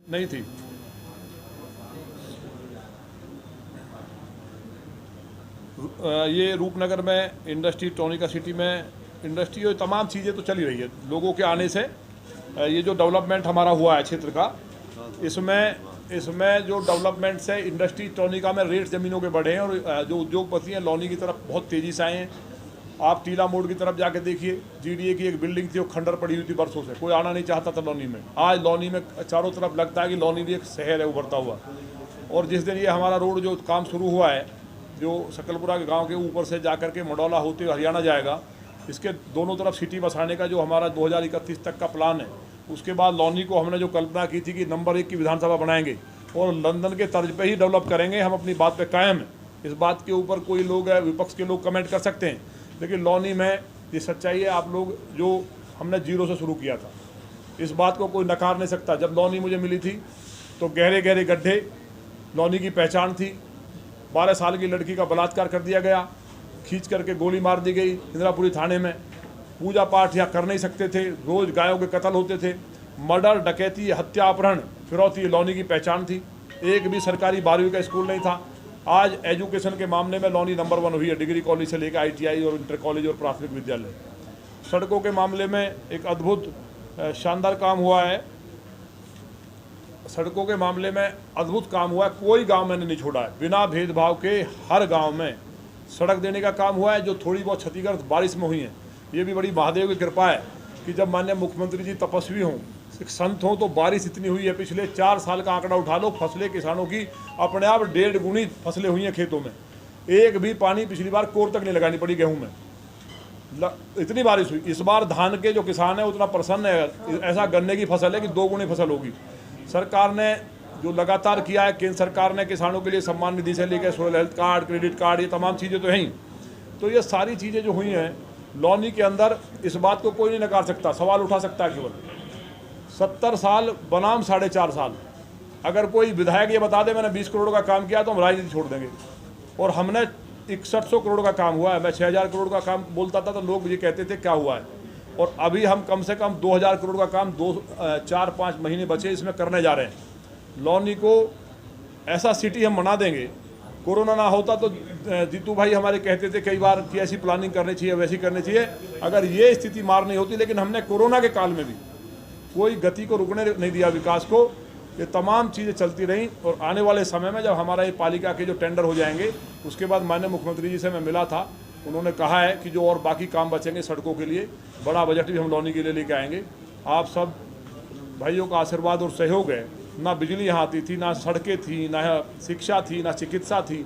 नहीं थी। ये रूपनगर में इंडस्ट्री, टोनिका सिटी में इंडस्ट्री और तमाम चीज़ें तो चली रही है लोगों के आने से। ये जो डेवलपमेंट हमारा हुआ है क्षेत्र का, इसमें जो डेवलपमेंट से इंडस्ट्री टोनिका में रेट ज़मीनों के बढ़े हैं और जो उद्योगपति हैं लौनी की तरफ बहुत तेज़ी से आए हैं। आप टीला मोड़ की तरफ जाके देखिए, जीडीए की एक बिल्डिंग थी वो खंडर पड़ी हुई थी बरसों से, कोई आना नहीं चाहता था लौनी में। आज लौनी में चारों तरफ लगता है कि लौनी भी एक शहर है उभरता हुआ। और जिस दिन ये हमारा रोड जो काम शुरू हुआ है, जो सकलपुरा के गांव के ऊपर से जाकर के मडौला होते हुए हरियाणा जाएगा, इसके दोनों तरफ सिटी बसाने का जो हमारा 2031 तक का प्लान है, उसके बाद लौनी को हमने जो कल्पना की थी कि नंबर 1 की विधानसभा बनाएंगे और लंदन के तर्ज पे ही डेवलप करेंगे, हम अपनी बात पे कायम हैं। इस बात के ऊपर कोई लोग विपक्ष के लोग कमेंट कर सकते हैं, लेकिन लौनी में ये सच्चाई है। आप लोग जो हमने 0 से शुरू किया था, इस बात को कोई नकार नहीं सकता। जब लौनी मुझे मिली थी तो गहरे गहरे गड्ढे लौनी की पहचान थी। 12 साल की लड़की का बलात्कार कर दिया गया, खींच करके गोली मार दी गई इंदिरापुरी थाने में। पूजा पाठ यहाँ कर नहीं सकते थे, रोज़ गायों के कत्ल होते थे। मर्डर, डकैती, हत्या, अपहरण, फिरौती लौनी की पहचान थी। एक भी सरकारी 12वीं का स्कूल नहीं था। आज एजुकेशन के मामले में लौनी नंबर 1 हुई है, डिग्री कॉलेज से लेकर ITI और इंटर कॉलेज और प्राथमिक विद्यालय। सड़कों के मामले में एक अद्भुत शानदार काम हुआ है। सड़कों के मामले में अद्भुत काम हुआ है, कोई गांव मैंने नहीं छोड़ा है। बिना भेदभाव के हर गांव में सड़क देने का काम हुआ है। जो थोड़ी बहुत क्षतिग्रस्त बारिश में हुई है, ये भी बड़ी महादेव की कृपा है कि जब माननीय मुख्यमंत्री जी तपस्वी हों, एक संत हों, तो बारिश इतनी हुई है। पिछले 4 साल का आंकड़ा उठा लो, फसलें किसानों की अपने आप 1.5 गुनी फसलें हुई हैं खेतों में। एक भी पानी पिछली बार कोर तक नहीं लगानी पड़ी गेहूँ में, इतनी बारिश हुई। इस बार धान के जो किसान है उतना प्रसन्न है, ऐसा गन्ने की फसल है कि 2 गुनी फसल होगी। सरकार ने जो लगातार किया है, केंद्र सरकार ने किसानों के लिए सम्मान निधि से लेकर social health card, credit card, ये तमाम चीज़ें तो हैं ही। तो ये सारी चीज़ें जो हुई हैं लौनी के अंदर, इस बात को कोई नहीं नकार सकता, सवाल उठा सकता है केवल। 70 साल बनाम 4.5 साल, अगर कोई विधायक ये बता दे मैंने 20 करोड़ का काम किया तो हम राजनीति छोड़ देंगे। और हमने 6100 करोड़ का काम हुआ है। मैं 6000 करोड़ का काम बोलता था तो लोग ये कहते थे क्या हुआ है। और अभी हम कम से कम 2000 करोड़ का काम 4-5 महीने बचे इसमें करने जा रहे हैं। लौनी को ऐसा सिटी हम बना देंगे। कोरोना ना होता तो जीतू भाई हमारे कहते थे कई बार कि ऐसी प्लानिंग करनी चाहिए, वैसी करनी चाहिए, अगर ये स्थिति मार नहीं होती। लेकिन हमने कोरोना के काल में भी कोई गति को रुकने नहीं दिया, विकास को। ये तमाम चीज़ें चलती रहीं। और आने वाले समय में जब हमारा ये पालिका के जो टेंडर हो जाएंगे, उसके बाद माननीय मुख्यमंत्री जी से मैं मिला था, उन्होंने कहा है कि जो और बाकी काम बचेंगे सड़कों के लिए, बड़ा बजट भी हम लौनी के लिए लेके आएंगे। आप सब भाइयों का आशीर्वाद और सहयोग है। ना बिजली यहाँ आती थी, ना सड़कें थी, ना शिक्षा थी, ना चिकित्सा थी,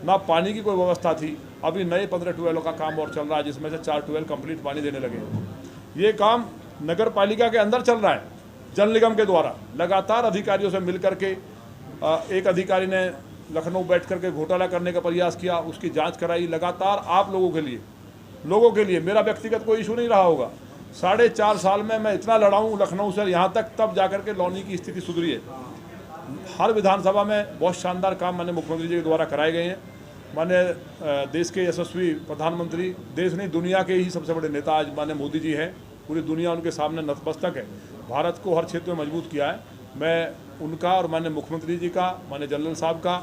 ना पानी की कोई व्यवस्था थी। अभी नए 15 ट्यूबवेलों का काम और चल रहा है, जिसमें से 4 ट्यूबवेल कंप्लीट पानी देने लगे। ये काम नगर पालिका के अंदर चल रहा है, जल निगम के द्वारा। लगातार अधिकारियों से मिल करके एक अधिकारी ने लखनऊ बैठ करके घोटाला करने का प्रयास किया, उसकी जांच कराई। लगातार आप लोगों के लिए मेरा व्यक्तिगत कोई इशू नहीं रहा होगा। 4.5 साल में मैं इतना लड़ा हूँ लखनऊ से यहाँ तक, तब जाकर के लौनी की स्थिति सुधरी है। हर विधानसभा में बहुत शानदार काम माननीय मुख्यमंत्री जी के द्वारा कराए गए हैं। माननीय देश के यशस्वी प्रधानमंत्री, देश नहीं दुनिया के ही सबसे बड़े नेता आज माननीय मोदी जी हैं। पूरी दुनिया उनके सामने नतमस्तक है। भारत को हर क्षेत्र में मजबूत किया है। मैं उनका और माननीय मुख्यमंत्री जी का, माननीय जनरल साहब का,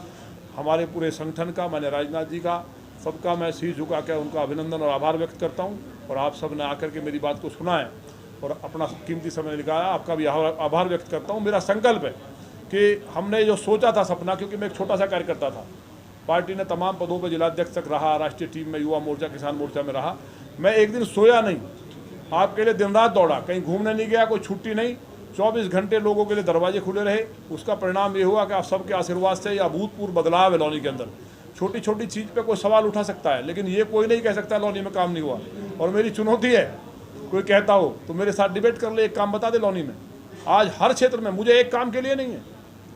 हमारे पूरे संगठन का, माननीय राजनाथ जी का, सबका मैं सिर झुका कर उनका अभिनंदन और आभार व्यक्त करता हूं। और आप सब ने आकर के मेरी बात को सुना है और अपना कीमती समय निकाला, आपका भी आभार व्यक्त करता हूं। मेरा संकल्प है कि हमने जो सोचा था सपना, क्योंकि मैं एक छोटा सा कार्यकर्ता था, पार्टी ने तमाम पदों पर जिलाध्यक्ष तक रहा, राष्ट्रीय टीम में, युवा मोर्चा, किसान मोर्चा में रहा। मैं एक दिन सोया नहीं, आपके लिए दिन रात दौड़ा, कहीं घूमने नहीं गया, कोई छुट्टी नहीं। 24 घंटे लोगों के लिए दरवाजे खुले रहे। उसका परिणाम ये हुआ कि आप सबके आशीर्वाद से यह अभूतपूर्व बदलाव है लौनी के अंदर। छोटी छोटी चीज़ पे कोई सवाल उठा सकता है, लेकिन ये कोई नहीं कह सकता लौनी में काम नहीं हुआ। और मेरी चुनौती है, कोई कहता हो तो मेरे साथ डिबेट कर ले, एक काम बता दे लौनी में। आज हर क्षेत्र में, मुझे एक काम के लिए नहीं है,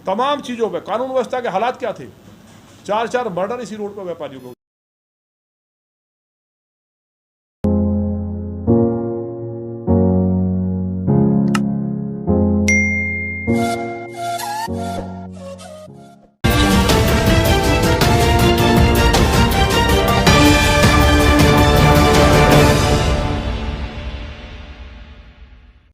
तमाम चीज़ों पर कानून व्यवस्था के हालात क्या थे। 4 मर्डर इसी रोड पर व्यापारियों को